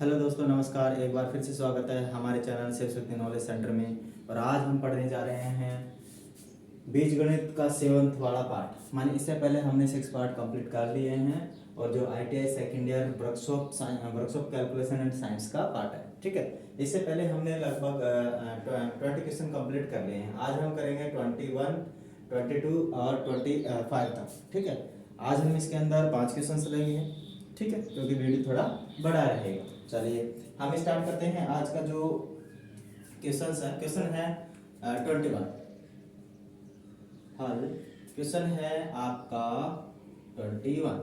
Hello दोस्तों, नमस्कार। एक बार फिर से स्वागत है हमारे चैनल सरस्वती नॉलेज सेंटर में। और आज हम पढ़ने जा रहे हैं बीजगणित का 7वां वाला पार्ट। माने इससे पहले हमने 6 पार्ट कंप्लीट कर लिए हैं और जो ITI second year workshop calculation and science का पार्ट है। ठीक है, इससे पहले हमने लगभग 20 क्वेश्चन कंप्लीट कर लिए हैं। आज हम करेंगे 21, 22 और 25 तक। ठीक है, आज हम इसके अंदर 5 क्वेश्चन लेंगे। ठीक है, क्योंकि वीडियो थोड़ा बड़ा रहेगा। चलिए हम स्टार्ट करते हैं। आज का जो क्वेश्चन है 21 हल। क्वेश्चन है आपका 21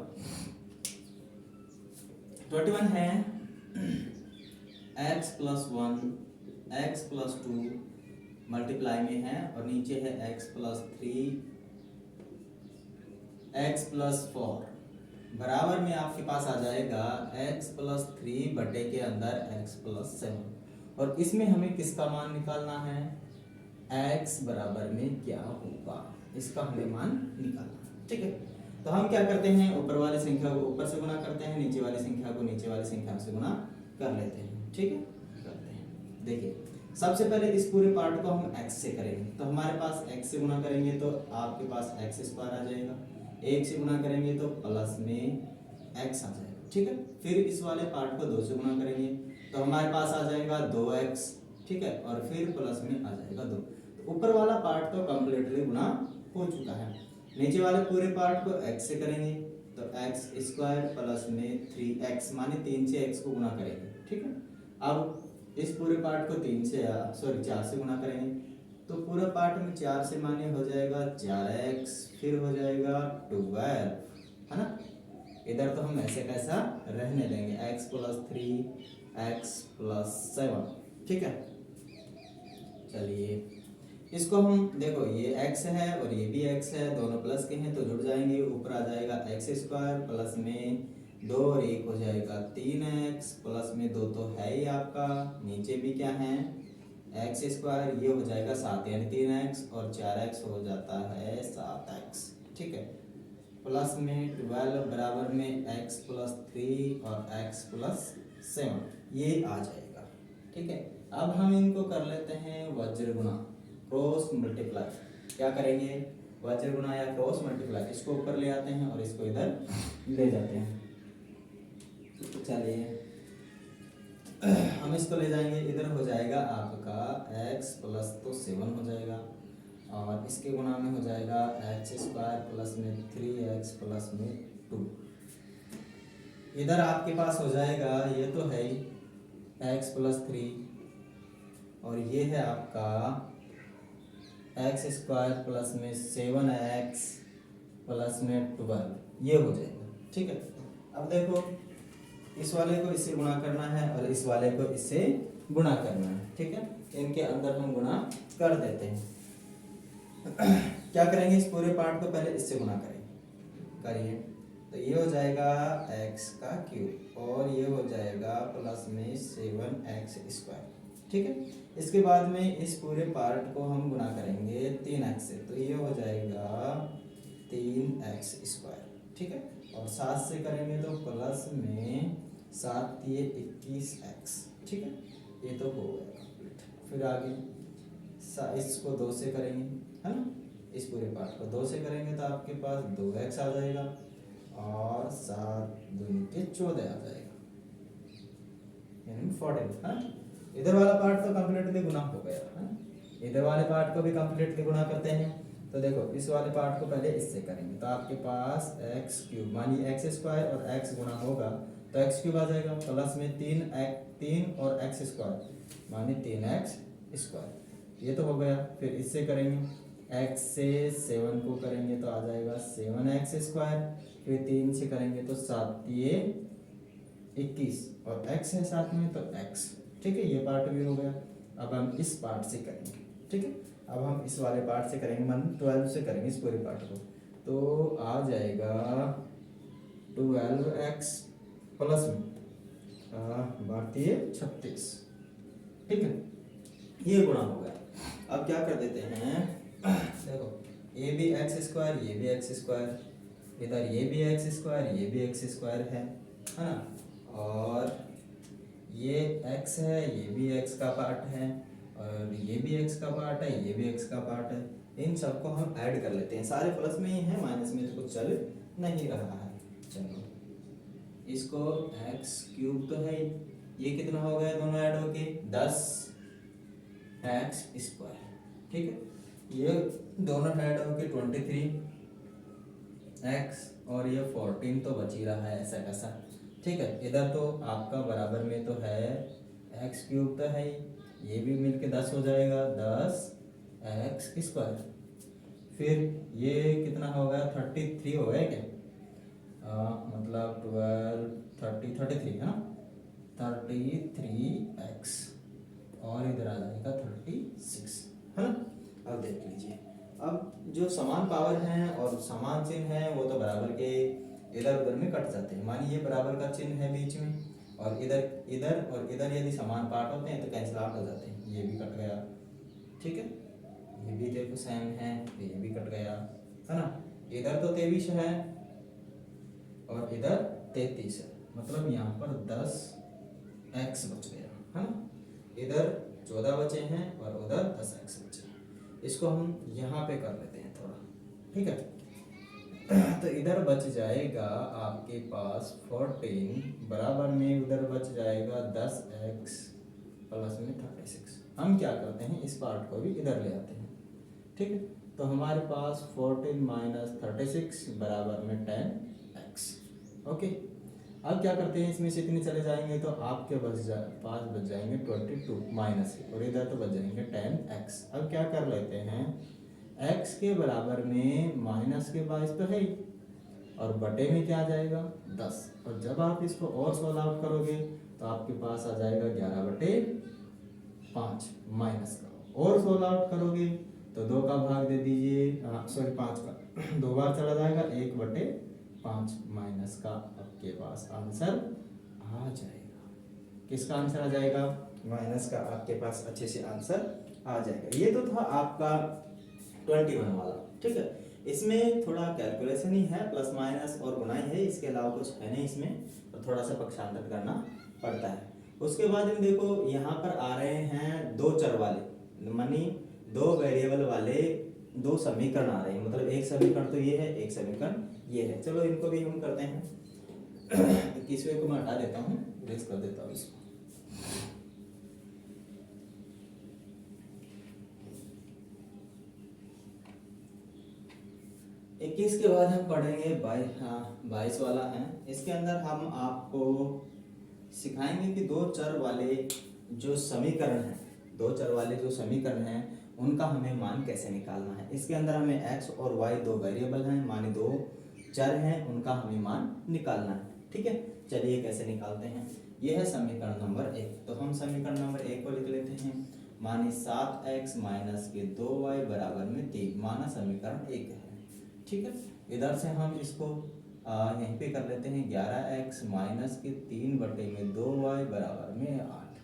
है x+1 x+2 मल्टीप्लाई में है और नीचे है x+3 x+4 बराबर में आपके पास आ जाएगा x+3 बटे के अंदर x+7। और इसमें हमें किसका मान निकालना है? x बराबर में क्या होगा, इसका हमें मान निकालना है। ठीक है, तो हम क्या करते हैं, ऊपर वाली संख्या को ऊपर से गुना करते हैं, नीचे वाली संख्या को नीचे वाली संख्या से गुना कर लेते हैं। ठीक है, करते हैं। देखिए सबसे पहले इस पूरे पार्ट को हम x से करेंगे, तो हमारे पास x से गुना करेंगे तो आपके पास x² आ जाएगा। 1 से गुना करेंगे तो प्लस में x आ जाएगा। ठीक है, फिर इस वाले पार्ट को 2 से गुना करेंगे तो हमारे पास आ जाएगा 2x। ठीक है, और फिर प्लस में आ जाएगा 2। तो ऊपर वाला पार्ट तो कंप्लीटली गुना हो चुका है। नीचे वाले पूरे पार्ट को x से करेंगे तो x² प्लस में 3x, माने 3 से x को गुना करेंगे। ठीक है, अब इस पूरे पार्ट को 4 से गुना करेंगे तो पूरा पार्ट में 4 से माने हो जाएगा 4x, फिर हो जाएगा 12, है ना। इधर तो हम ऐसे कैसा रहने देंगे, x+3 x+7। ठीक है, चलिए इसको हम देखो, ये x है और ये भी x है, दोनों प्लस के हैं तो जुड़ जाएंगे। ऊपर आ जाएगा x² प्लस में 2 और 1 हो जाएगा 3x, प्लस में 2 तो है ही आपका, नीचे भी क्या है x², ये हो जाएगा 7 यानी 3x और 4x हो जाता है 7x। ठीक है, प्लस में 12 बराबर में x+3 और x+7 ये आ जाएगा। ठीक है, अब हम इनको कर लेते हैं वज्र गुणा, क्रॉस मल्टीप्लाई। क्या करेंगे, वज्र गुणा या क्रॉस मल्टीप्लाई। इसको ऊपर ले आते हैं और इसको इधर ले जाते हैं। चलिए हम इसको ले जाएंगे, इधर हो जाएगा आपका x+7 हो जाएगा और इसके गुणा में हो जाएगा x² प्लस में 3x प्लस में 2। इधर आपके पास हो जाएगा, ये तो है ही x+3 और ये है आपका x² प्लस में 7x प्लस में 12, ये हो जाएगा। ठीक है, अब देखो इस वाले को इससे गुणा करना है और इस वाले को इससे गुणा करना है। ठीक है, इनके अंदर हम गुणा कर देते हैं। क्या करेंगे, इस पूरे पार्ट को पहले इससे गुणा करिए तो ये हो जाएगा x³ और ये हो जाएगा प्लस में 7x²। ठीक है, इसके बाद में इस पूरे पार्ट को हम गुणा करेंगे 3x से तो ये हो जाएगा 3x²। ठीक है, और 7 से करेंगे तो प्लस में 7 ये 21x। ठीक है, ये तो हो गया कंप्लीट। फिर आगे इसको 2 से करेंगे, है ना। इस पूरे पार्ट को 2 से करेंगे तो आपके पास 2x आ जाएगा और 7 दूनी के 14 आ जाएगा यानी 14, है। इधर वाला पार्ट तो कंप्लीटली गुना हो गया, है। इधर वाले पार्ट को भी कंप्लीटली गुना करते हैं तो देखो इस वाले पार्ट को पहले इससे करेंगे तो आपके पास x³ मानिए x² और x गुणा होगा तो x³ आ जाएगा प्लस में 3 और x² मानिए 3x², ये तो हो गया। फिर इससे करेंगे x से 7 को करेंगे तो आ जाएगा 7x², फिर 3 से करेंगे तो 7 ये 21 और x है साथ में तो x। ठीक है, ये पार्ट भी हो गया। अब हम इस पार्ट से करेंगे। ठीक है, अब हम इस वाले पार्ट से करेंगे, मान 12 से करेंगे इस पूरे पार्ट को तो आ जाएगा 12x प्लस में 36। ठीक है, ये गुणा हो गया। अब क्या कर देते हैं, देखो ये भी x², ये भी x², इधर ये भी x² ये भी x² है ना। और ये x है, ये भी x का पार्ट है, और ये भी x का पार्ट है, ये भी x का पार्ट है। इन सबको हम ऐड कर लेते हैं, सारे प्लस में ही है, माइनस में तो कुछ चल नहीं रहा है। चलो इसको x क्यूब तो है, ये कितना हो गया दोनों ऐड होके 10x स्क्वायर, ठीक है। ये दोनों ऐड होके 23x, और ये 14 तो बच ही रहा है ऐसा कैसा, ठीक है। इधर तो आपका बराबर में तो है x क्यूब तो है, ये भी मिलके 10 हो जाएगा, 10x स्क्वायर। फिर ये कितना हो गया 33 हो गया क्या, मतलब 33 है ना, 33x, और इधर आ जाएगा 36, है ना। अब देख लीजिए, अब जो समान पावर हैं और समान चिन्ह है वो तो बराबर के इधर उधर में कट जाते हैं। मानिए ये बराबर का चिन्ह है बीच में, और इधर इधर और इधर यदि समान पार्ट होते हैं तो कैंसिल आउट हो जाते हैं, ये भी कट गया, ठीक है। ये भी देखो सेम है तो ये भी कट गया, है ना। इधर तो 23 है और इधर 33 है, मतलब यहाँ पर 10x बच गया, है ना। इधर 14 बचे हैं और उधर 10x बचे हैं। इसको हम यहाँ पे कर लेते हैं थोड़ा, ठीक है। तो इधर बच जाएगा आपके पास 14 बराबर में उधर बच जाएगा 10x प्लस में 36। हम क्या करते हैं, इस पार्ट को भी इधर ले आते हैं, ठीक है। तो हमारे पास 14 माइनस 36 बराबर में 10x, ओके। अब क्या करते हैं, इसमें से इतने चले जाएंगे तो आपके पास बच जाएंगे 22 माइनस, और इधर तो बच जाएंगे 10x। अब क्या कर लेते हैं, x के बराबर में माइनस के 22 तो है ही, और बटे में क्या आ जाएगा 10, और जब आप इसको और सॉल्व आउट करोगे तो आपके पास आ जाएगा 11/5 माइनस का, और सॉल्व आउट करोगे तो 2 का भाग दे दीजिए, सॉरी 5 का 2 बार चला जाएगा, 1/5 माइनस का आपके पास आंसर आ जाएगा। किसका आंसर आ जाएगा, माइनस का आपके पास अच्छे से आंसर आ जाएगा। ये तो था आपका 21 वाला, ठीक है। इसमें थोड़ा कैलकुलेशन ही है, प्लस माइनस और गुणाई है, इसके अलावा कुछ है नहीं इसमें, तो थोड़ा सा पक्षांतर करना पड़ता है। उसके बाद में देखो यहाँ पर आ रहे हैं 2 चर वाले, मानी 2 वेरिएबल वाले 2 समीकरण आ रहे हैं, मतलब एक समीकरण तो ये है, एक समीकरण ये है। चलो इनको भी हम करते हैं। तो किसवे को मैं हटा देता हूँ, इरेज कर देता हूँ इसको। 21 के बाद हम पढ़ेंगे 22 वाला है। इसके अंदर हम आपको सिखाएंगे कि 2 चर वाले जो समीकरण हैं, 2 चर वाले जो समीकरण हैं उनका हमें मान कैसे निकालना है। इसके अंदर हमें x और y 2 वेरिएबल हैं, माने 2 चर हैं, उनका हमें मान निकालना है, ठीक है। चलिए कैसे निकालते हैं, यह है समीकरण नंबर 1। तो हम समीकरण नंबर 1 को लिख लेते हैं, माने 7x माइनस के 2y बराबर में 3, माना समीकरण 1 है, ठीक है। इधर से हम इसको यहीं पे कर लेते हैं, 11x माइनस के 3/2y बराबर में 8,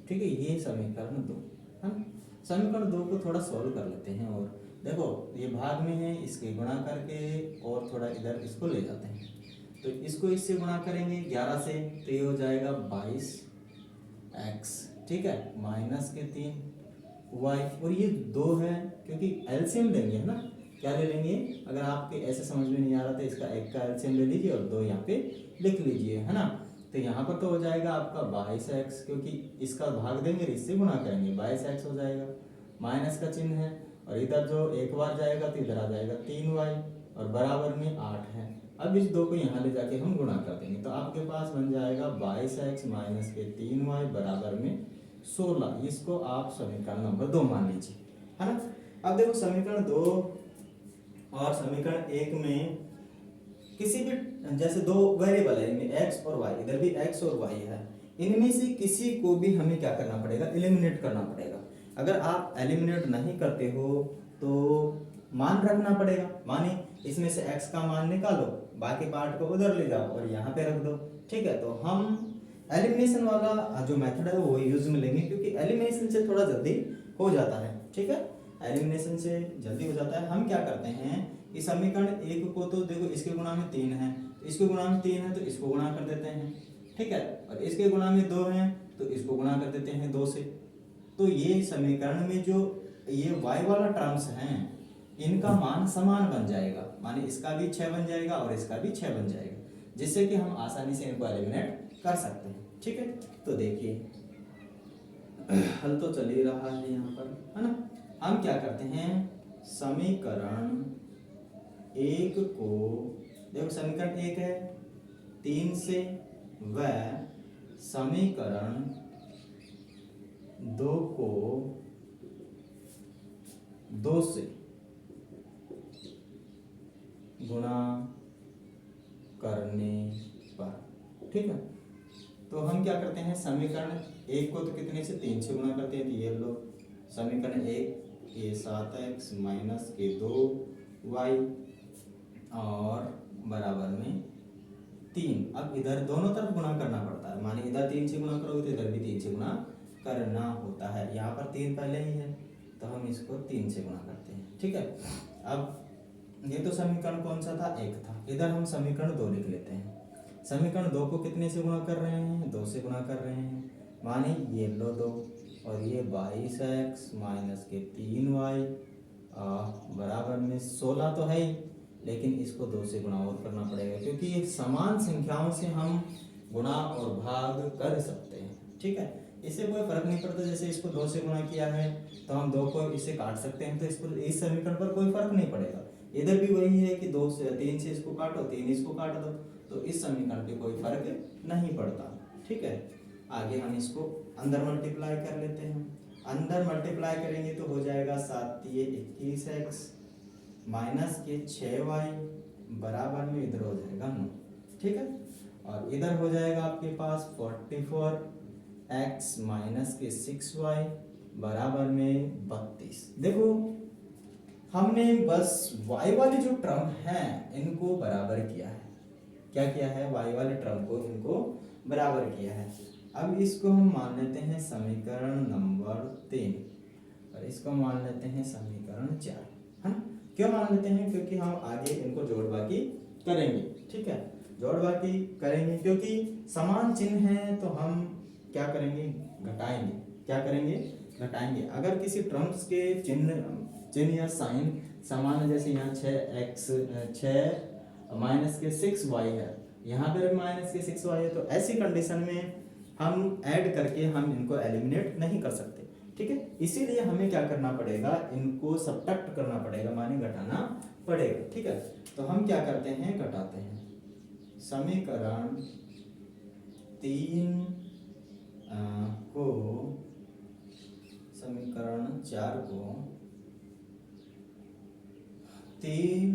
ठीक है। ये समीकरण 2 है। समीकरण 2 को थोड़ा सॉल्व कर लेते हैं, और देखो ये भाग में है, इसके गुणा करके और थोड़ा इधर इसको ले जाते हैं, तो इसको इससे गुणा करेंगे 11 से, तो ये हो जाएगा 22x, ठीक है, माइनस के 3y, और ये 2 है क्योंकि एलसीएम लेंगे, है ना। क्या ले लेंगे, अगर आपके ऐसे समझ में नहीं आ रहा तो इसका 1 का एलसीएम ले लीजिए और 2 यहाँ पे लिख लीजिए, है ना। तो यहाँ पर तो हो जाएगा आपका 22x, क्योंकि इसका भाग देंगे इससे गुणा करेंगे, 22x हो जाएगा, माइनस का चिन्ह है, और इधर जो एक बार जाएगा तो इधर आ जाएगा 3y, और बराबर में 8 है। अब इस 2 को यहाँ ले जाके हम गुणा कर देंगे, तो आपके पास बन जाएगा 22x माइनस के 3y बराबर में 16। इसको आप समीकरण नंबर 2 मान लीजिए, है ना। अब देखो समीकरण 2 और समीकरण 1 में किसी भी, जैसे 2 वेरिएबल है इनमें x और y, इधर भी x और y है, इनमें से किसी को भी हमें क्या करना पड़ेगा, एलिमिनेट करना पड़ेगा। अगर आप एलिमिनेट नहीं करते हो तो मान रखना पड़ेगा, माने इसमें से x का मान निकालो, बाकी पार्ट को उधर ले जाओ और यहाँ पे रख दो, ठीक है। तो हम एलिमिनेशन वाला जो मेथड है वो यूज में लेंगे, क्योंकि एलिमिनेशन से थोड़ा जल्दी हो जाता है, ठीक है। एलिमिनेशन से जल्दी हो जाता है। हम क्या करते हैं कि समीकरण 1 को तो देखो इसके गुणा में 3 है, तो इसके गुणा में 3 है तो इसको गुणा कर देते हैं, ठीक है, और इसके गुणा में 2 है तो इसको गुणा कर देते हैं 2 से। तो ये समीकरण में जो ये y वाला टर्म्स हैं इनका मान समान बन जाएगा, माने इसका भी 6 बन जाएगा और इसका भी 6 बन जाएगा, जिससे कि हम आसानी से इनको एलिमिनेट कर सकते हैं। ठीक है, तो देखिए हल तो चल ही रहा है यहाँ पर, है ना। हम क्या करते हैं, समीकरण 1 को, देखो समीकरण 1 है 3 से, व समीकरण 2 को 2 से गुणा करने पर। ठीक है, तो हम क्या करते हैं, समीकरण 1 को तो कितने से, 3 से गुणा करते हैं। तो ये लो समीकरण 1 ये 7x माइनस के 2y और बराबर में 3। अब इधर दोनों तरफ गुणा करना पड़ता है, माने इधर 3 से गुणा करोगे तो इधर भी 3 से गुणा करना होता है। यहाँ पर 3 पहले ही है तो हम इसको 3 से गुणा करते हैं। ठीक है, अब ये तो समीकरण कौन सा था, 1 था। इधर हम समीकरण 2 लिख लेते हैं। समीकरण 2 को कितने से गुणा कर रहे हैं, 2 से गुणा कर रहे हैं, माने ये लो 2 और ये 22x माइनस के 3y बराबर में 16 तो है ही, लेकिन इसको 2 से गुणा और करना पड़ेगा, क्योंकि ये समान संख्याओं से हम गुणा और भाग कर सकते हैं। ठीक है, इससे कोई फर्क नहीं पड़ता, जैसे इसको 2 से गुणा किया है तो हम 2 को इससे काट सकते हैं, तो इसको इस समीकरण पर कोई फर्क नहीं पड़ेगा। इधर भी वही है कि 2 से 3 से इसको काटो, 3 इसको काट दो, तो इस समीकरण पे कोई फर्क नहीं पड़ता। ठीक है, आगे हम इसको अंदर मल्टीप्लाई कर लेते हैं। अंदर मल्टीप्लाई करेंगे तो हो जाएगा 7 21x माइनस के 6y बराबर में इधर हो जाएगा 9। ठीक है, और इधर हो जाएगा आपके पास 44x माइनस के 6y बराबर में 32। देखो हमने बस y वाली जो टर्म है इनको बराबर किया है। क्या किया है, y वाले टर्म को इनको बराबर किया है। अब इसको हम मान लेते हैं समीकरण नंबर 3 और इसको मान लेते हैं समीकरण 4, है ना। क्यों मान लेते हैं, क्योंकि हम आगे इनको जोड़ बाकी करेंगे। ठीक है, जोड़ बाकी करेंगे क्योंकि समान चिन्ह है तो हम क्या करेंगे, घटाएंगे। क्या करेंगे, घटाएंगे। अगर किसी टर्म्स के चिन्ह या साइन समान है, जैसे यहाँ 6 माइनस के 6y है, यहाँ पर माइनस के 6y है, तो ऐसी कंडीशन में हम ऐड करके हम इनको एलिमिनेट नहीं कर सकते। ठीक है, इसीलिए हमें क्या करना पड़ेगा, इनको सब्ट्रैक्ट करना पड़ेगा, माने घटाना पड़ेगा। ठीक है, तो हम क्या करते हैं, घटाते हैं। समीकरण 3 को समीकरण 4 को 3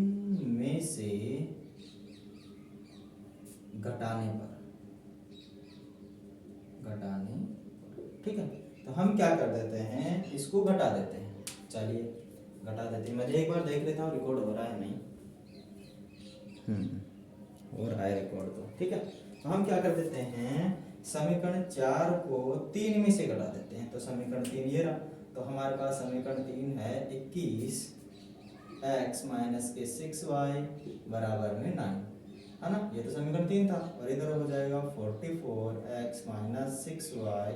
में से घटाने। ठीक है, तो हम क्या कर देते हैं, इसको घटा देते हैं। चलिए घटा देते हैं, मैं एक बार देख लेता हूँ रिकॉर्ड हो रहा है नहीं। हो रहा है रिकॉर्ड तो। ठीक है, तो हम क्या कर देते हैं, समीकरण 4 को 3 में से घटा देते हैं। तो समीकरण 3 ये रहा, तो हमारे पास समीकरण 3 है 21x माइनस के 6y बराबर में 9, है ना। ये तो समीकरण 3 था, और इधर हो जाएगा 44x माइनस 6y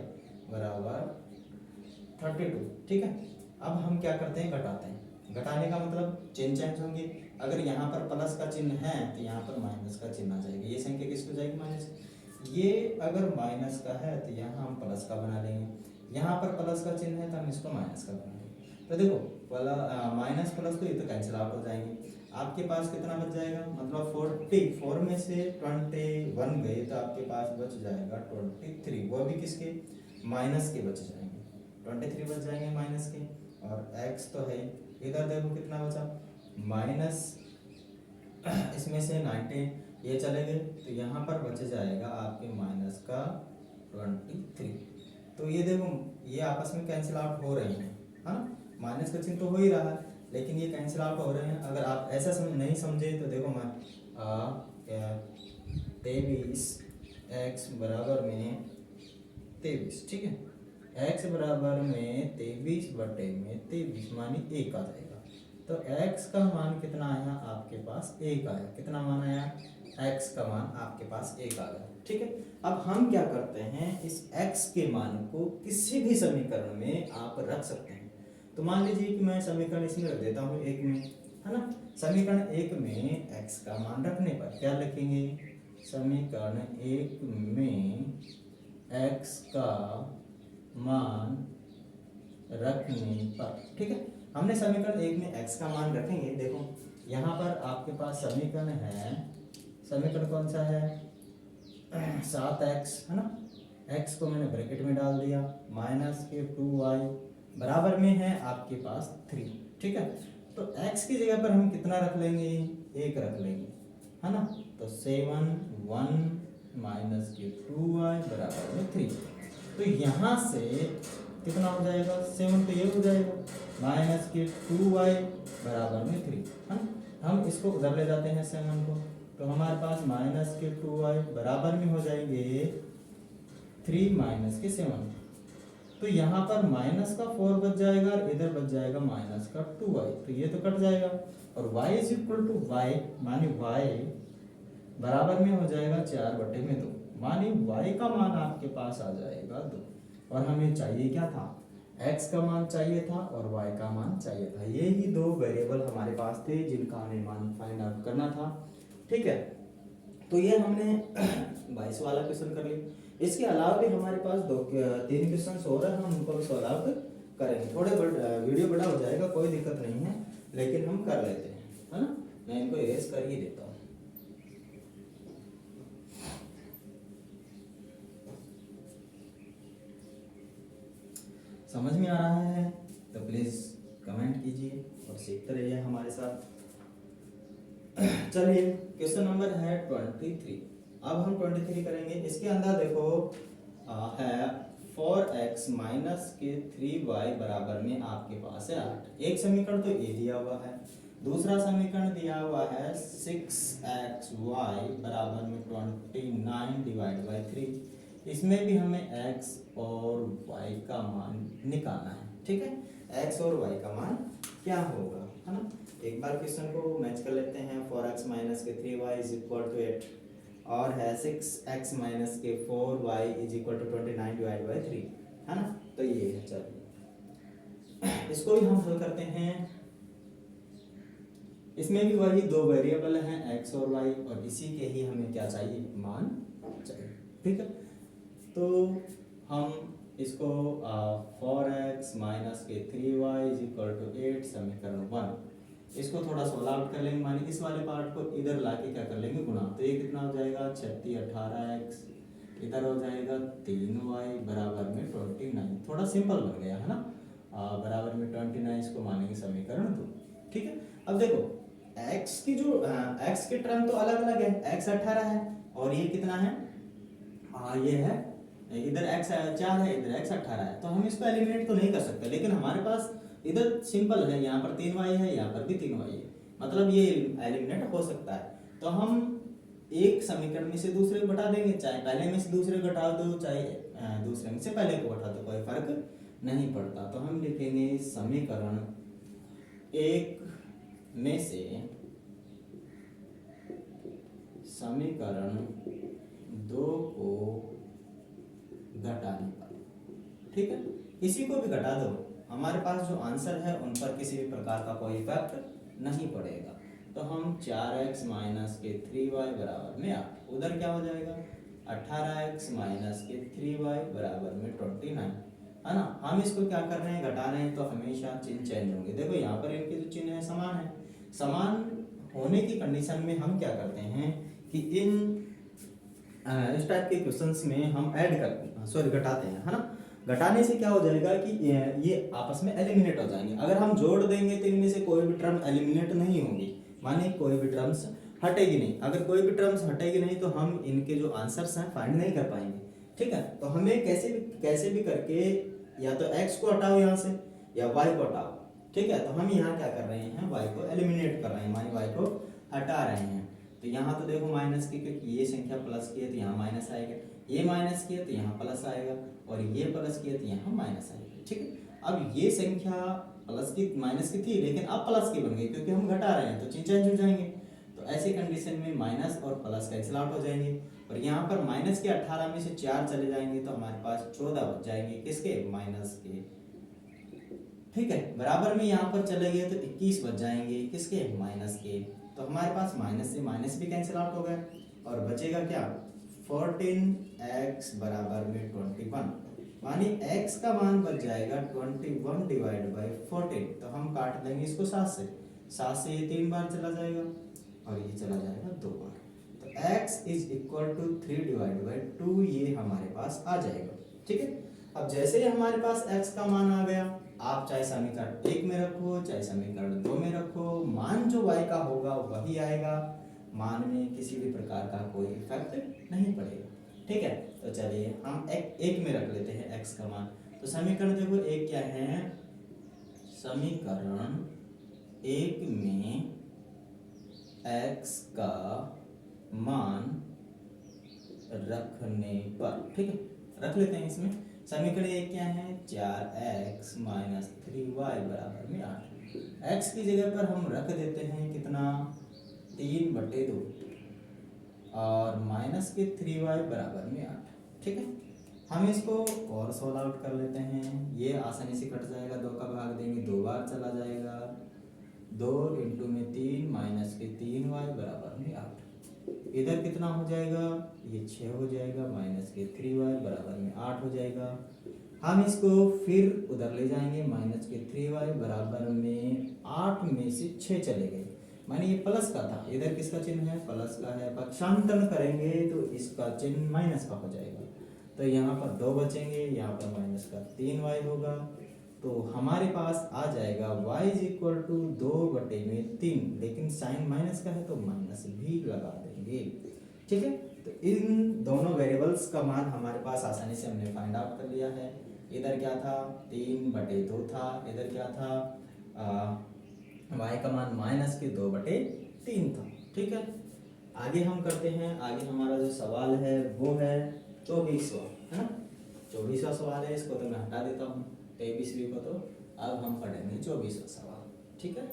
बराबर 32। ठीक है, अब हम क्या करते हैं, घटाते हैं। घटाने का मतलब चिन्ह चेंज होंगे। अगर यहाँ पर प्लस का चिन्ह है तो यहाँ पर माइनस का चिन्ह आ जाएगा। ये संख्या किसको जाएगी, माइनस। ये अगर माइनस का है तो यहाँ हम प्लस का बना लेंगे, यहाँ पर प्लस का चिन्ह है तो हम इसको माइनस का बना लेंगे। तो देखो माइनस प्लस तो ये तो कैंसिल आउट हो जाएंगे। आपके पास कितना बच जाएगा, मतलब 44 में से 21 गए तो आपके पास बच जाएगा 23, वो भी किसके, माइनस के बच जाएंगे। 23 बच जाएंगे माइनस के, और x तो है। इधर देखो कितना बचा, माइनस इसमें से 19 ये चले गए, तो यहाँ पर बच जाएगा आपके माइनस का 23। तो ये देखो ये आपस में कैंसिल आउट हो रहे हैं, है ना। माइनस का चिन्ह तो हो ही रहा है, लेकिन ये कैंसिल आउट हो रहे हैं। अगर आप ऐसा नहीं समझे तो देखो मैं 23x बराबर में 23। ठीक है, x बराबर में 23 बटे में 23 मानी 1 आ जाएगा। तो x का मान कितना आया आपके पास, 1 आया। कितना मान आया, x का मान आपके पास 1 आ गया। ठीक है, अब हम क्या करते हैं, इस x के मान को किसी भी समीकरण में आप रख सकते हैं। तो मान लीजिए कि मैं समीकरण इसमें रख देता हूँ 1 में, है ना। समीकरण 1 में x का मान रखने पर क्या लिखेंगे, समीकरण 1 में x का मान रखने पर, ठीक है, हमने समीकरण 1 में x का मान रखेंगे। देखो यहाँ पर आपके पास समीकरण है, समीकरण कौन सा है, 7x, है ना। x को मैंने ब्रैकेट में डाल दिया, माइनस के 2y बराबर में है आपके पास 3। ठीक है, तो x की जगह पर हम कितना रख लेंगे, 1 रख लेंगे, है ना। तो 7 1 माइनस के 2y बराबर में 3। तो यहाँ से कितना हो जाएगा, 7 तो ये हो जाएगा, माइनस के 2y बराबर में 3, है ना। हम इसको उधर ले जाते हैं 7 को, तो हमारे पास माइनस के 2y बराबर में हो जाएंगे 3 माइनस के 7। तो यहाँ पर माइनस का 4 बच जाएगा और इधर बच जाएगा माइनस का 2y, तो ये तो कट जाएगा। और y is equal to Y, मानी y बराबर में हो जाएगा 4/2, मानी y का मान आपके पास आ जाएगा 2। और हमें चाहिए क्या था, x का मान चाहिए था और y का मान चाहिए था। ये ही दो वेरिएबल हमारे पास थे जिनका हमें मान फाइंड आउट करना था। ठीक है, तो ये हमने 22 वाला क्वेश्चन कर लिया। इसके अलावा भी हमारे पास 3 क्वेश्चन और है, हम उनको भी सॉल्व आउट करेंगे। थोड़े वीडियो बड़ा हो जाएगा, कोई दिक्कत नहीं है, लेकिन हम कर लेते हैं, है ना। मैं इनको इरेज कर ही देता हूँ। समझ में आ रहा है तो प्लीज कमेंट कीजिए और सीखते रहिए हमारे साथ। चलिए, क्वेश्चन नंबर है 23। अब हम 23 करेंगे। इसके अंदर देखो है 4x माइनस के 3y बराबर में आपके पास है 8। एक समीकरण तो ये दिया हुआ है, दूसरा समीकरण दिया हुआ है 6xy बराबर में 29 डिवाइड बाई 3। इसमें भी हमें x और y का मान निकालना है। ठीक है, x और y का मान क्या होगा, है ना। एक बार क्वेश्चन को मैच कर लेते हैं। 4x माइनस के 3y इज इक्वल टू 8 और है 6x माइनस के 4y is equal to 29 divide by 3, है ना। तो ये है, चलिए इसको भी हम हल करते हैं। इसमें भी वही दो वेरिएबल हैं x और y, और इसी के ही हमें क्या चाहिए, मान चाहिए। ठीक है, तो हम इसको 4x माइनस के 3y इज इक्वल टू 8 समीकरण 1, इसको थोड़ा सोल्व आउट कर लेंगे। मानी इस वाले पार्ट को इधर लाके क्या कर लेंगे, गुना। तो ये कितना हो जाएगा, 36 18x, इधर हो जाएगा 3y बराबर में 29। थोड़ा सिंपल बन गया, है ना। बराबर में 29, इसको मानेंगे समीकरण 2। ठीक है, अब देखो x की जो x के टर्म तो अलग अलग है, x 18 है और ये कितना है, ये है, इधर x 4 है, इधर x 18 है। तो हम इसको एलिमिनेट तो नहीं कर सकते, लेकिन हमारे पास इधर सिंपल है, यहाँ पर 3y है, यहाँ पर भी 3y है, मतलब ये एलिमिनेट हो सकता है। तो हम एक समीकरण में से दूसरे को घटा देंगे, चाहे पहले में से दूसरे को घटा दो, चाहे दूसरे में से पहले को घटा दो, कोई फर्क नहीं पड़ता। तो हम लिखेंगे समीकरण 1 में से समीकरण 2 को घटाने पर। ठीक है, इसी को भी घटा दो, हमारे पास जो आंसर है उन पर किसी भी प्रकार का कोई इफेक्ट नहीं पड़ेगा। तो हम 4x माइनस के 3y बराबर में 8, उधर क्या हो जाएगा 18x माइनस के 3y बराबर में 29, है ना। हम इसको क्या कर रहे हैं, घटा रहे हैं, तो हमेशा चिन्ह चेंज होंगे। देखो यहाँ पर इनके जो चिन्ह है समान है, समान होने की कंडीशन में हम क्या करते हैं कि इन इस टाइप के क्वेश्चंस में हम ऐड करते हैं, सॉरी घटाते हैं, है ना। घटाने से क्या हो जाएगा कि ये आपस में एलिमिनेट हो जाएंगे। अगर हम जोड़ देंगे तो इनमें से कोई भी टर्म एलिमिनेट नहीं होगी, माने कोई भी टर्म्स हटेगी नहीं। अगर कोई भी टर्म्स हटेगी नहीं तो हम इनके जो आंसर्स हैं फाइंड नहीं कर पाएंगे। ठीक है, तो हमें कैसे भी करके या तो x को हटाओ यहाँ से या y को हटाओ। ठीक है, तो हम यहाँ क्या कर रहे हैं, y को एलिमिनेट कर रहे हैं, माने y को हटा रहे हैं। तो यहाँ तो देखो माइनस की, क्योंकि ये संख्या प्लस की है तो यहाँ माइनस आएगा, ये माइनस की है तो यहाँ प्लस आएगा, और ये प्लस की है तो यहाँ माइनस आएगा। ठीक है, अब ये संख्या प्लस की माइनस की थी लेकिन अब प्लस की बन गई क्योंकि हम घटा रहे हैं, तो चीज चेंज हो जाएंगे। तो ऐसी कंडीशन में माइनस और प्लस कैंसिल आउट हो जाएंगे और यहाँ पर माइनस के 18 में से 4 चले जाएंगे तो हमारे पास 14 बच जाएंगे, किसके, माइनस के। ठीक है, बराबर में यहाँ पर चले गए तो 21 बच जाएंगे, किसके, माइनस के। तो हमारे पास माइनस से माइनस भी कैंसिल आउट हो गया और बचेगा क्या, 14x बराबर में 21, मानी x का मान बच जाएगा 21 डिवाइड बाई 14। तो हम काट देंगे इसको 7 से ये 3 बार चला जाएगा और ये चला जाएगा 2 बार। तो x is equal to 3 divide by 2, ये हमारे पास आ जाएगा। ठीक है, अब जैसे ही हमारे पास x का मान आ गया, आप चाहे समीकरण 1 में रखो चाहे समीकरण 2 में रखो, मान जो y का होगा वही आएगा, मान में किसी भी प्रकार का कोई इफेक्ट नहीं पड़ेगा। ठीक है, तो चलिए हम एक में रख लेते हैं x का मान। तो समीकरण देखो एक क्या है, समीकरण 1 में x का मान रखने पर, ठीक है, रख लेते हैं। इसमें समीकरण एक क्या है, 4x माइनस 3y बराबर में 8। x की जगह पर हम रख देते हैं कितना, 3/2 और माइनस के 3y बराबर में 8। ठीक है, हम इसको और सोल्व आउट कर लेते हैं, ये आसानी से कट जाएगा, 2 का भाग देंगे 2 बार चला जाएगा, 2 इंटू में 3 माइनस के 3y बराबर में 8। इधर कितना हो जाएगा, ये 6 हो जाएगा, माइनस के 3y बराबर में 8 हो जाएगा। हम इसको फिर उधर ले जाएंगे, माइनस के 3y बराबर में 8 में से 6 चले गए, माने ये प्लस का था, इधर किसका चिन्ह है, प्लस का है, पक्षांतरण करेंगे तो इसका चिन्ह माइनस का हो जाएगा। तो यहाँ पर 2 बचेंगे, यहाँ पर माइनस का 3y होगा, तो हमारे पास आ जाएगा y इज इक्वल टू 2/3, लेकिन साइन माइनस का है तो माइनस भी लगा देंगे। ठीक है, तो इन दोनों वेरिएबल्स का मान हमारे पास आसानी से हमने फाइंड आउट कर लिया है। इधर क्या था, 3/2 था, इधर क्या था, y का मान माइनस के 2/3 था। ठीक है, आगे हम करते हैं, आगे हमारा जो सवाल है वो है 24वां, है ना, 24वां सवाल है, इसको तो मैं हटा देता हूँ 23वीं को, तो अब हम पढ़ेंगे 24वां सवाल। ठीक है,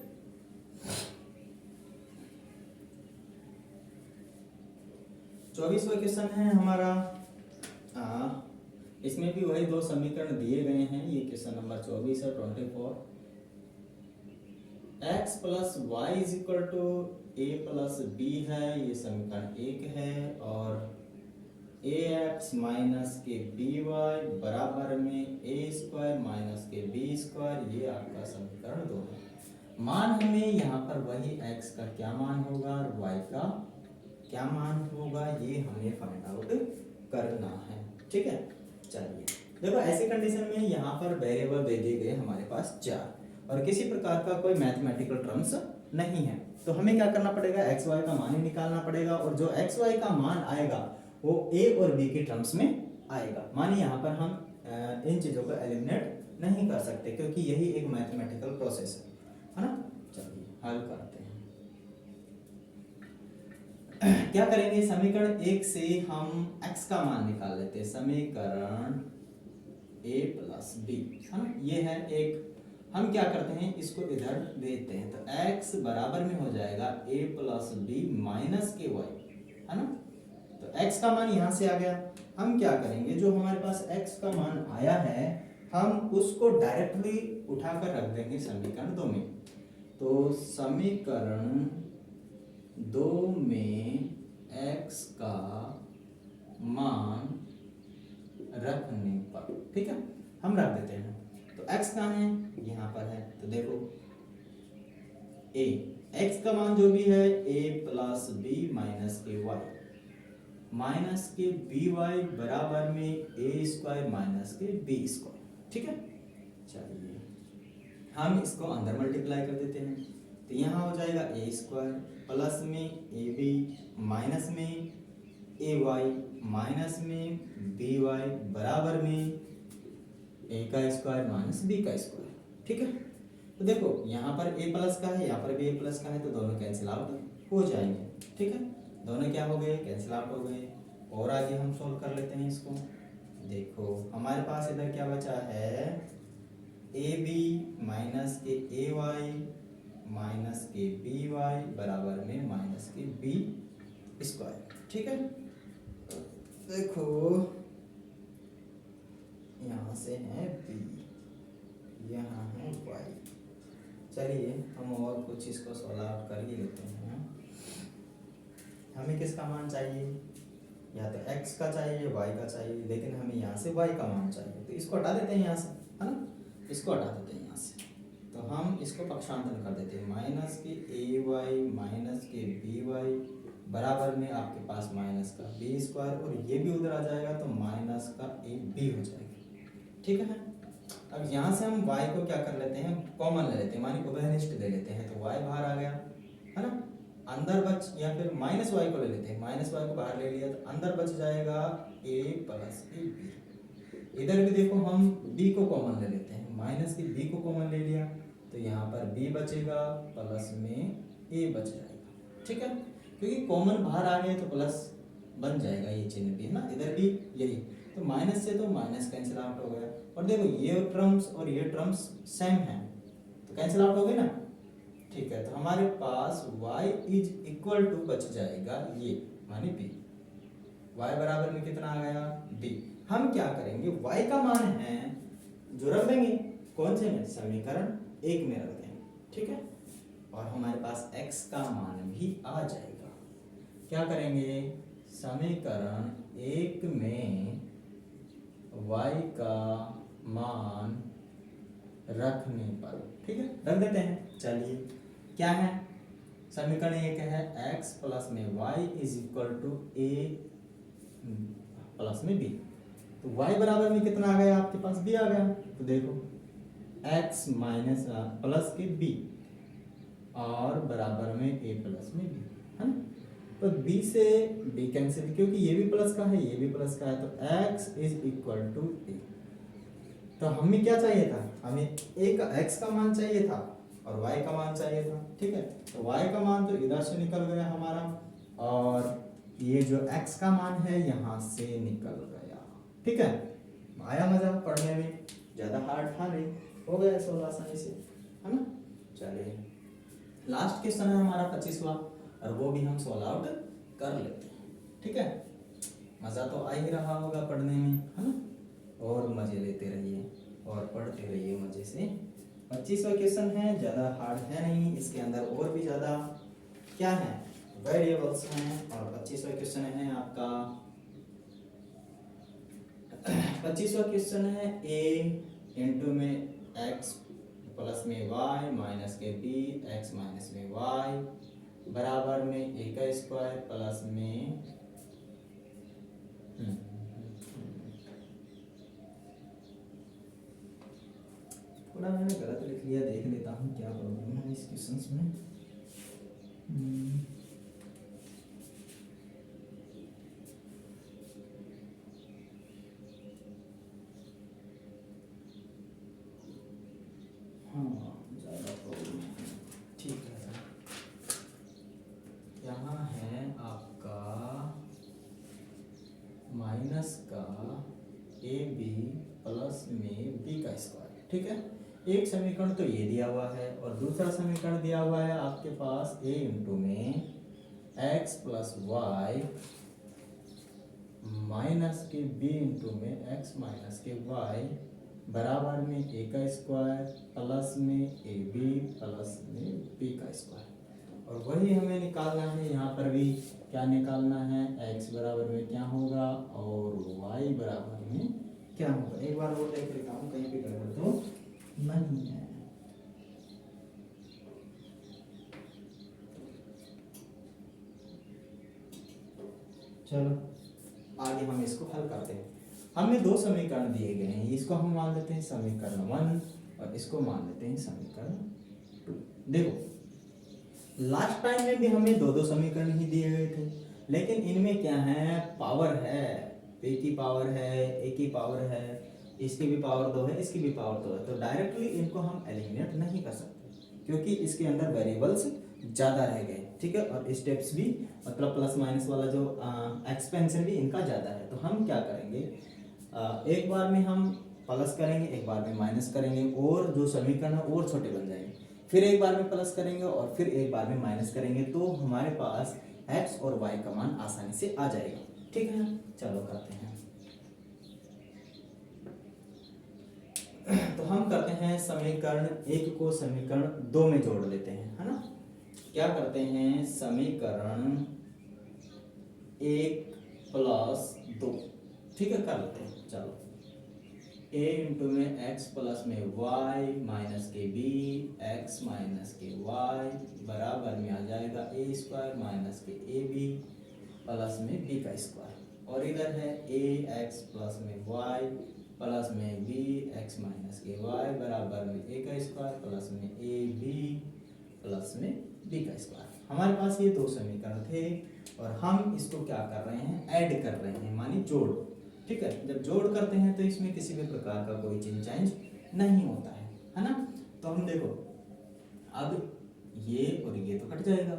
चौबीसवां क्वेश्चन है हमारा, इसमें भी वही 2 समीकरण दिए गए हैं, ये क्वेश्चन नंबर 24 है 24। x plus Y is equal to A plus B है, ये समीकरण 1 है, और ax माइनस के by बराबर में a² माइनस के b², ये आपका समीकरण 2 है। मान हमें यहाँ पर वही x का क्या मान होगा और y का क्या मान होगा, ये हमें फाइंड आउट करना है। ठीक है, चलिए देखो ऐसी कंडीशन में यहाँ पर वेरिएबल दे दिए गए हमारे पास 4 और किसी प्रकार का कोई मैथमेटिकल टर्म्स नहीं है, तो हमें क्या करना पड़ेगा, एक्स वाई का मान ही निकालना पड़ेगा, और जो एक्स वाई का मान आएगा वो ए और बी के टर्म्स में आएगा। मानिए यहाँ पर हम इन चीज़ों को एलिमिनेट नहीं कर सकते क्योंकि यही एक मैथमेटिकल प्रोसेस है ना। चलिए हल करते हैं। क्या करेंगे, समीकरण 1 से हम x का मान निकाल लेते हैं, समीकरण a प्लस बी, है ना, ये है एक। हम क्या करते हैं, इसको इधर भेजते हैं, तो x बराबर में हो जाएगा a प्लस बी माइनस के y, है ना। तो x का मान यहाँ से आ गया, हम क्या करेंगे, जो हमारे पास x का मान आया है हम उसको डायरेक्टली उठाकर रख देंगे समीकरण 2 में। तो समीकरण 2 में x का मान रखने पर, ठीक है, हम रख देते हैं। तो x कहाँ है, यहाँ पर है, तो देखो a, x का मान जो भी है a प्लस बी माइनस के y, माइनस के बी वाई बराबर में a² माइनस के b², ठीक है। चलिए हम इसको अंदर मल्टीप्लाई कर देते हैं, तो यहाँ हो जाएगा a² प्लस में ab माइनस में ay माइनस में by बराबर में a का स्क्वायर माइनस b का स्क्वायर, ठीक है। तो देखो यहाँ पर a प्लस का है, यहाँ पर भी a प्लस का है, तो दोनों कैंसिल आउट हो जाएंगे, ठीक है। दोनों क्या हो गए, कैंसिल आउट हो गए। और आगे हम सोल्व कर लेते हैं इसको। देखो हमारे पास इधर क्या बचा है, ab माइनस के ay माइनस के बी वाई बराबर में माइनस के बी स्क्वायर। ठीक है, देखो यहाँ से है बी, यहाँ है वाई। चलिए हम और कुछ इसको सॉल्व आउट कर ही लेते हैं। हमें किसका मान चाहिए, या तो x का चाहिए y का चाहिए, लेकिन हमें यहाँ से y का मान चाहिए, तो इसको हटा देते हैं यहाँ से, है ना, इसको हटा देते हैं यहाँ से। तो हम इसको पक्षांतर कर देते हैं, माइनस के ए वाई माइनस के बी वाई बराबर में आपके पास माइनस का बी स्क्वायर, और ये भी उधर आ जाएगा तो माइनस का ए बी हो जाएगा। ठीक है, अब यहाँ से हम y को क्या कर लेते हैं, कॉमन ले लेते हैं, मानी उभयनिष्ठ ले लेते हैं, तो y बाहर आ गया, है ना, अंदर बच, या फिर माइनस वाई को ले लेते हैं, माइनस वाई को बाहर ले लिया तो अंदर बच जाएगा a प्लस ए बी। इधर भी देखो हम b को कॉमन ले लेते हैं, माइनस की b को कॉमन ले लिया तो यहाँ पर b बचेगा प्लस में a बच जाएगा। ठीक है, क्योंकि कॉमन बाहर आ गए तो प्लस बन जाएगा, ये चिन्ह भी है ना, इधर भी यही, तो माइनस से तो माइनस कैंसिल आउट हो गया, और देखो ये टर्म्स और ये टर्म्स सेम है तो कैंसिल आउट हो गए ना। ठीक है, तो हमारे पास y इज इक्वल टू बच जाएगा ये, मानी b, y बराबर में कितना आ गया b। हम क्या करेंगे, y का मान है जो रख देंगे कौन से में, समीकरण 1 में रख देंगे। ठीक है, और हमारे पास x का मान भी आ जाएगा। क्या करेंगे, समीकरण 1 में y का मान रखने पर, ठीक है, रख देते हैं। चलिए क्या है, समीकरण 1 है x प्लस में y is equal to a plus में b, तो y बराबर में कितना आ गया आपके पास, b आ गया, तो देखो x माइनस प्लस के b और बराबर में a प्लस में b, है ना, तो b से b कैंसिल, क्योंकि ये भी प्लस का है ये भी प्लस का है, तो x is equal to a। तो हमें क्या चाहिए था, हमें a का x का मान चाहिए था और y का मान चाहिए था। ठीक है, तो y का मान तो इधर से निकल गया हमारा, और ये जो x का मान है यहाँ से निकल गया। ठीक है, आया मजा पढ़ने में, ज़्यादा हार्ड था नहीं, हो गया सोल्व आसानी से, है ना। चलिए लास्ट क्वेश्चन है हमारा 25वां, और वो भी हम सोल्व आउट कर लेते हैं। ठीक है, मज़ा तो आ ही रहा होगा पढ़ने में, है ना, और मज़े लेते रहिए और पढ़ते रहिए मज़े से। 25वां क्वेश्चन है, ज़्यादा हार्ड है नहीं, इसके अंदर और भी ज़्यादा क्या है, वेरिएबल्स हैं, और 25वां क्वेश्चन है आपका 25वां क्वेश्चन है a इंटू में x प्लस में y माइनस के b x माइनस में y बराबर में a का स्क्वायर प्लस में थोड़ा मैंने गलत लिख लिया, देख लेता हूँ क्या प्रॉब्लम है इस क्वेश्चंस में। हाँ ज़्यादा प्रॉब्लम है, ठीक है, यहाँ है आपका माइनस का ए बी प्लस में बी का स्क्वायर। ठीक है, एक समीकरण तो ये दिया हुआ है, और दूसरा समीकरण दिया हुआ है आपके पास a इंटू में x प्लस वाई माइनस के b इंटू में x माइनस के y बराबर में a का स्क्वायर प्लस में ए बी प्लस में b का स्क्वायर। और वही हमें निकालना है, यहाँ पर भी क्या निकालना है, x बराबर में क्या होगा और y बराबर में क्या होगा। एक बार वो देख लेता हूँ कहीं पे गड़बड़ तो नहीं है। चलो आगे हम इसको हल करते हैं। हमें दो समीकरण दिए गए हैं, इसको हम मान लेते हैं समीकरण 1 और इसको मान लेते हैं समीकरण 2। देखो लास्ट टाइम में भी हमें दो दो समीकरण ही दिए गए थे, लेकिन इनमें क्या है, पावर है, p की पावर है, a की पावर है, इसकी भी पावर 2 है, इसकी भी पावर 2 है, तो डायरेक्टली इनको हम एलिमिनेट नहीं कर सकते क्योंकि इसके अंदर वेरिएबल्स ज़्यादा रह गए। ठीक है, और स्टेप्स भी मतलब प्लस माइनस वाला जो एक्सपेंशन भी इनका ज़्यादा है। तो हम क्या करेंगे, एक बार में हम प्लस करेंगे, एक बार में माइनस करेंगे, और जो समीकरण है और छोटे बन जाएंगे। फिर एक बार में प्लस करेंगे और फिर एक बार में माइनस करेंगे, तो हमारे पास x और y का मान आसानी से आ जाएगा। ठीक है, चलो करते हैं। तो हम करते हैं समीकरण 1 को समीकरण 2 में जोड़ लेते हैं, है ना। क्या करते हैं, समीकरण 1 प्लस 2, ठीक है, कर लेते हैं। चलो, a इंटू में x प्लस में y माइनस के b x माइनस के y बराबर में आ जाएगा a स्क्वायर माइनस के ए बी प्लस में b का स्क्वायर, और इधर है a x प्लस में y प्लस में b x माइनस के y बराबर में a का स्क्वायर प्लस में a b प्लस में b का स्क्वायर। हमारे पास ये दो समीकरण थे और हम इसको क्या कर रहे हैं, ऐड कर रहे हैं, मानी जोड़। ठीक है, जब जोड़ करते हैं तो इसमें किसी भी प्रकार का कोई चेंज नहीं होता है ना। तो हम देखो, अब ये और ये तो कट जाएगा,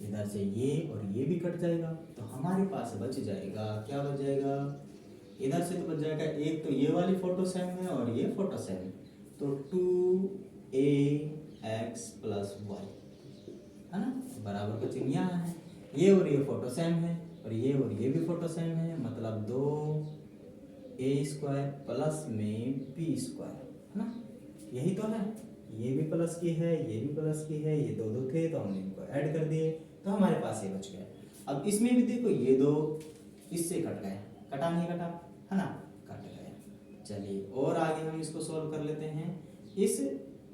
इधर से ये और ये भी कट जाएगा, तो हमारे पास बच जाएगा, क्या बच जाएगा, इधर से तो बच जाएगा, एक तो ये वाली फोटो सेम है और ये फोटो सेम है, तो 2ax प्लस वाई, है ना, बराबर का चिन्ह यहाँ है। ये और ये फोटो सेम है और ये भी फोटो सेम है, मतलब 2a स्क्वायर प्लस में b स्क्वायर, है ना, यही तो है। ये भी प्लस की है, ये भी प्लस की है, ये दो दो थे तो हमने इनको ऐड कर दिए, तो हमारे पास ये बच गया। अब इसमें भी देखो, ये दो इससे कट गए, कटा नहीं कटा, है ना, कट गया। चलिए और आगे हम इसको सॉल्व कर लेते हैं। इस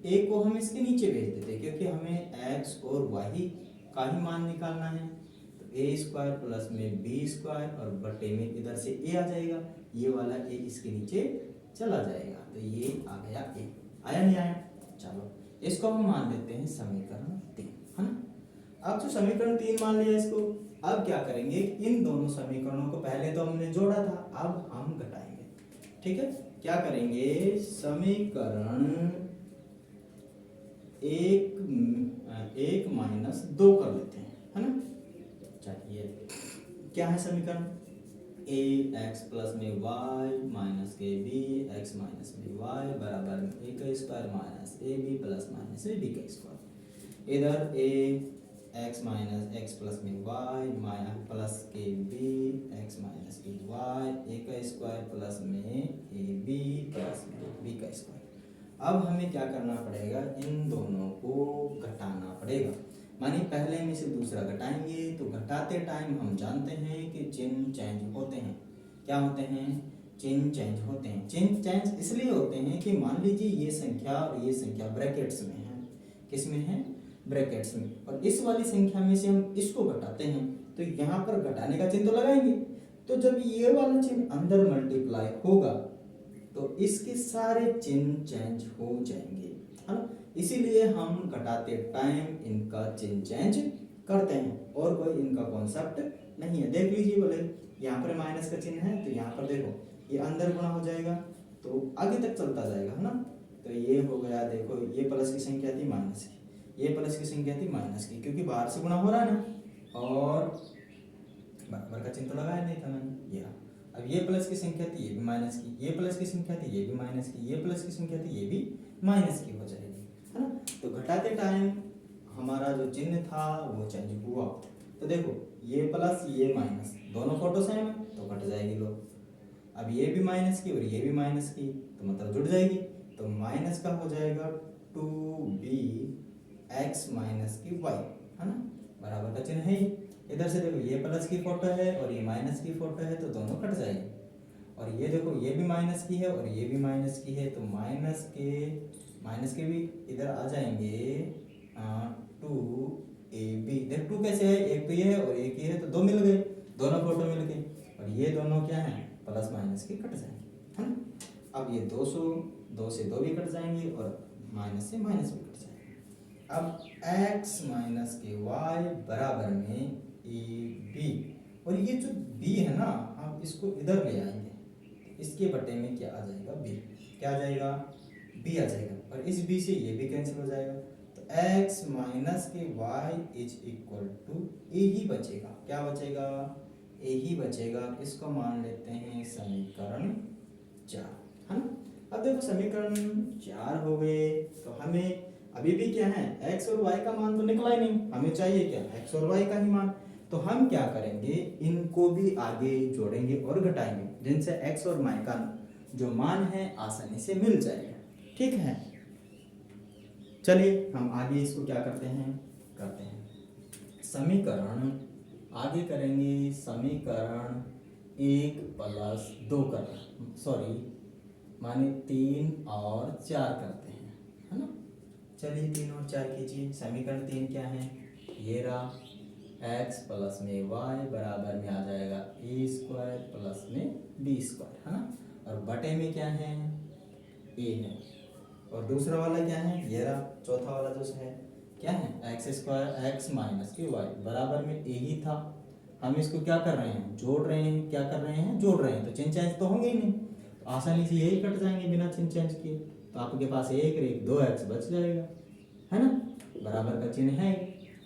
a को हम इसके नीचे भेज देते हैं क्योंकि हमें x और y का ही मान निकालना है, तो a स्क्वायर प्लस में b स्क्वायर और बटे में इधर से a आ जाएगा, ये वाला a इसके नीचे चला जाएगा, तो ये आ गया a। आया नहीं आया, चलो इसको हम मान लेते हैं समीकरण 3, है ना। अब जो समीकरण 3 मान लिया इसको, अब क्या करेंगे, इन दोनों समीकरणों को पहले तो हमने जोड़ा था, अब हम घटाएंगे। ठीक है, क्या करेंगे, समीकरण 1 माइनस 2 कर लेते हैं, है ना। चलिए, क्या है समीकरण, a x प्लस में y माइनस के b x माइनस में y बराबर में a का square minus A B plus minus A B का स्क्वायर। इधर a x minus x plus में y माइनस प्लस के b x माइनस के y a का स्क्वायर प्लस में ए बी प्लस में b का स्क्वायर। अब हमें क्या करना पड़ेगा, इन दोनों को घटाना पड़ेगा, मानी पहले में से दूसरा घटाएंगे, तो घटाते टाइम हम जानते हैं कि चिन्ह चेंज होते हैं। क्या होते हैं, चिन्ह चेंज होते हैं। चिन्ह चेंज इसलिए होते हैं कि मान लीजिए ये संख्या और ये संख्या ब्रैकेट्स में है, किस में है, ब्रैकेट्स में, और इस वाली संख्या में से हम इसको घटाते हैं, तो यहाँ पर घटाने का चिन्ह तो लगाएंगे, तो जब ये वाला चिन्ह अंदर मल्टीप्लाई होगा तो इसके सारे चिन्ह चेंज हो जाएंगे, है ना। इसीलिए हम घटाते टाइम इनका चिन्ह चेंज करते हैं, और कोई इनका कॉन्सेप्ट नहीं है। देख लीजिए, बोले यहाँ पर माइनस का चिन्ह है, तो यहाँ पर देखो ये अंदर गुणा हो जाएगा तो आगे तक चलता जाएगा, है ना। तो ये हो गया, देखो ये प्लस की संख्या थी माइनस की, ये प्लस की संख्या थी माइनस की, क्योंकि बाहर से गुणा हो रहा है ना, और बराबर का चिन्ह तो लगाया नहीं था मैंने, ये अब ये प्लस की संख्या थी, ये भी माइनस की, ये प्लस की संख्या थी, ये भी माइनस की, ये प्लस की संख्या थी, ये भी माइनस की हो जाएगी, है ना। तो घटाते टाइम हमारा जो चिन्ह था वो चेंज हुआ, तो देखो ये प्लस ये माइनस दोनों फोटो सेम है तो घट जाएगी लो। अब ये भी माइनस की और ये भी माइनस की, तो मतलब जुड़ जाएगी, तो माइनस का हो जाएगा 2bx माइनस की y, है ना, बराबर का चिन्ह है ही। इधर से देखो ये प्लस की फोटो है और ये माइनस की फोटो है, तो दोनों कट जाएंगे, और ये देखो ये भी माइनस की है और ये भी माइनस की है, तो माइनस के भी इधर आ जाएंगे 2ab। देख 2 कैसे है, एक तो ये है और एक ये है, तो दो मिल गए, दोनों फोटो मिल गए, और ये दोनों क्या है, प्लस माइनस के कट जाएंगे, है ना। अब ये 2 से 2 भी कट जाएंगे और माइनस से माइनस भी कट जाएंगे। अब x माइनस के y बराबर में ए बी, और ये जो b है ना, हम इसको इधर ले आएंगे, इसके बटे में क्या आ जाएगा, b, क्या आ जाएगा, b आ जाएगा, और इस b से ये भी कैंसिल हो जाएगा, तो x माइनस के y इज इक्वल टू ए ही बचेगा, क्या बचेगा, ए ही बचेगा। इसको मान लेते हैं समीकरण 4, है ना। अब देखो समीकरण 4 हो गए, तो हमें अभी भी क्या है, x और y का मान तो निकला ही नहीं, हमें चाहिए क्या, x और y का ही मान। तो हम क्या करेंगे, इनको भी आगे जोड़ेंगे और घटाएंगे, जिनसे x और y का जो मान है आसानी से मिल जाएगा। ठीक है, चलिए हम आगे इसको क्या करते हैं समीकरण आगे करेंगे, समीकरण 1+2 करना, सॉरी माने 3 और 4 करते हैं, है ना। चलिए 3 और 4 कीजिए। समीकरण 3 क्या है, ये रहा, x प्लस में y बराबर में आ जाएगा a स्क्वायर प्लस में b स्क्वायर, है ना। और बटे में क्या है, a है, और दूसरा वाला क्या है, ये रहा चौथा वाला जो है क्या है, एक्स स्क्वायर x माइनस के वाई बराबर में a ही था। हम इसको क्या कर रहे हैं, जोड़ रहे हैं, क्या कर रहे हैं, जोड़ रहे हैं, तो चिन्ह चेंज तो होंगे ही नहीं, तो आसानी से यही कट जाएंगे बिना चिन्ह चेंज किए। तो आपके पास एक और एक 2x बच जाएगा, है ना, बराबर का चिन्ह है,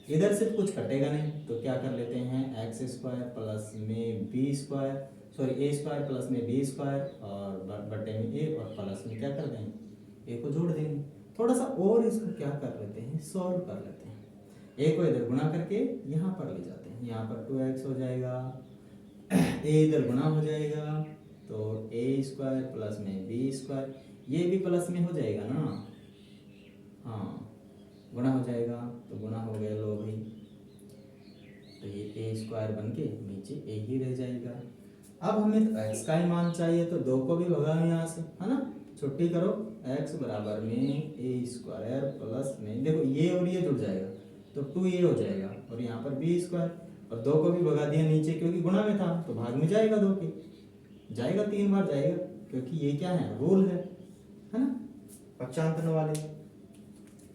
इधर से कुछ कटेगा नहीं, तो क्या कर लेते हैं, एक्स स्क्वायर प्लस में बी स्क्वायर, सॉरी ए स्क्वायर प्लस में बी स्क्वायर, और बटे में ए, और प्लस में क्या कर देंगे, ए को जोड़ देंगे। थोड़ा सा और इसको क्या कर लेते हैं, सॉल्व कर लेते हैं, ए को इधर गुणा करके यहाँ पर ले जाते हैं, यहाँ पर 2x हो जाएगा, ए इधर गुणा हो जाएगा, तो ए स्क्वायर प्लस में बी स्क्वायर, ये भी प्लस में हो जाएगा ना, हाँ गुणा हो जाएगा, तो गुणा हो गया लो भाई, तो ये ए स्क्वायर बन के नीचे ए ही रह जाएगा। अब हमें तो x का ही मान चाहिए, तो 2 को भी भगाओ यहाँ से, है ना, छुट्टी करो, x बराबर में ए स्क्वायर प्लस में, देखो ये और ये जुड़ जाएगा तो 2a हो जाएगा, और यहाँ पर बी स्क्वायर, और 2 को भी भगा दिया नीचे क्योंकि गुणा में था, तो भाग में जाएगा 2 के, जाएगा 3 बार जाएगा, क्योंकि ये क्या है, रूल है ना, पक्षांतरण वाले।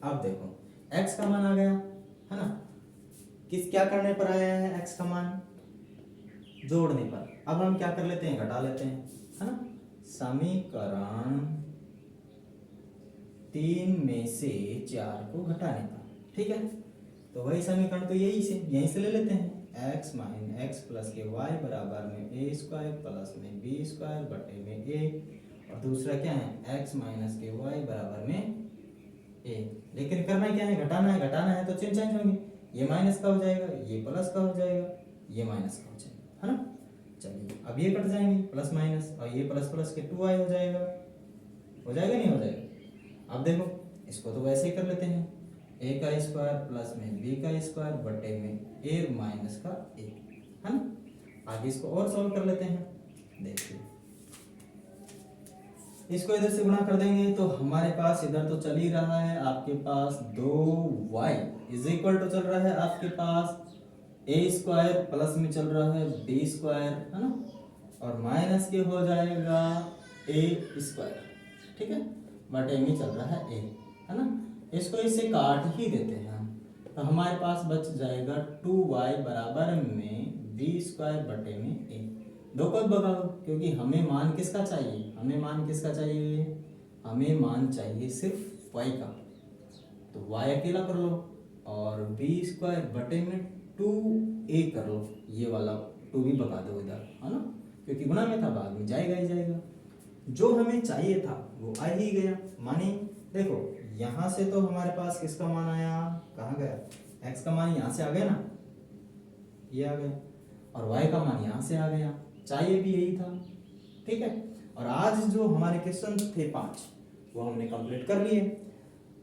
अब देखो x का मान आ गया, है ना, क्या करने पर आया है x का मान, जोड़ने पर। अब हम क्या कर लेते हैं, घटा लेते हैं, है ना। समीकरण 3 में से 4 को घटाने पर, ठीक है, तो वही समीकरण तो यहीं से ले लेते हैं, x माइन एक्स प्लस के वाई बराबर में ए स्क्वायर प्लस में बी स्क्वायर बटे में ए, और दूसरा क्या है, x माइनस के वाई बराबर में ए। लेकिन करना क्या है, घटाना है, तो चिन्ह चेंज होंगे, ये माइनस का हो जाएगा, ये प्लस का हो जाएगा, ये माइनस का हो जाएगा, है ना। चलिए अब ये कट जाएंगे प्लस माइनस, और ये प्लस प्लस के 2y हो जाएगा नहीं हो जाएगा। अब देखो इसको तो वैसे ही कर लेते हैं, a का स्क्वायर प्लस में b का स्क्वायर बटे में a माइनस का a, है ना। आगे इसको और सॉल्व कर लेते हैं, देखिए इसको इधर से गुणा कर देंगे, तो हमारे पास इधर तो चल ही रहा है आपके पास 2y इज इक्वल टू चल रहा है आपके पास a स्क्वायर प्लस में चल रहा है b स्क्वायर, है ना, और माइनस के हो जाएगा a स्क्वायर, ठीक है, बटे में चल रहा है a, है ना। इसको इससे काट ही देते हैं हम, तो हमारे पास बच जाएगा 2y बराबर में b स्क्वायर बटे में a। 2 को भगाओ, क्योंकि हमें मान किसका चाहिए, हमें मान चाहिए सिर्फ y का, तो y अकेला कर लो, और b स्क्वायर बटे में 2a कर लो, ये वाला 2 भी भगा दो इधर, है ना, क्योंकि गुणा में था, भाग में जाएगा ही जाएगा। जो हमें चाहिए था वो आ ही गया, माने देखो यहाँ से तो हमारे पास किसका मान आया, कहाँ गया, x का मान यहाँ से आ गया ना, ये आ गया, और y का मान यहाँ से आ गया, चाहिए भी यही था, ठीक है। और आज जो हमारे क्वेश्चन थे 5 वो हमने कंप्लीट कर लिए।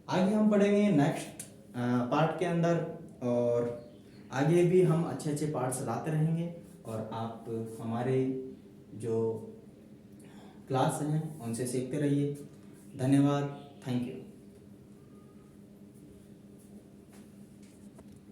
आगे हम पढ़ेंगे नेक्स्ट पार्ट के अंदर, और आगे भी हम अच्छे अच्छे पार्ट्स लाते रहेंगे, और आप हमारे जो क्लास हैं उनसे सीखते रहिए। धन्यवाद, थैंक यू।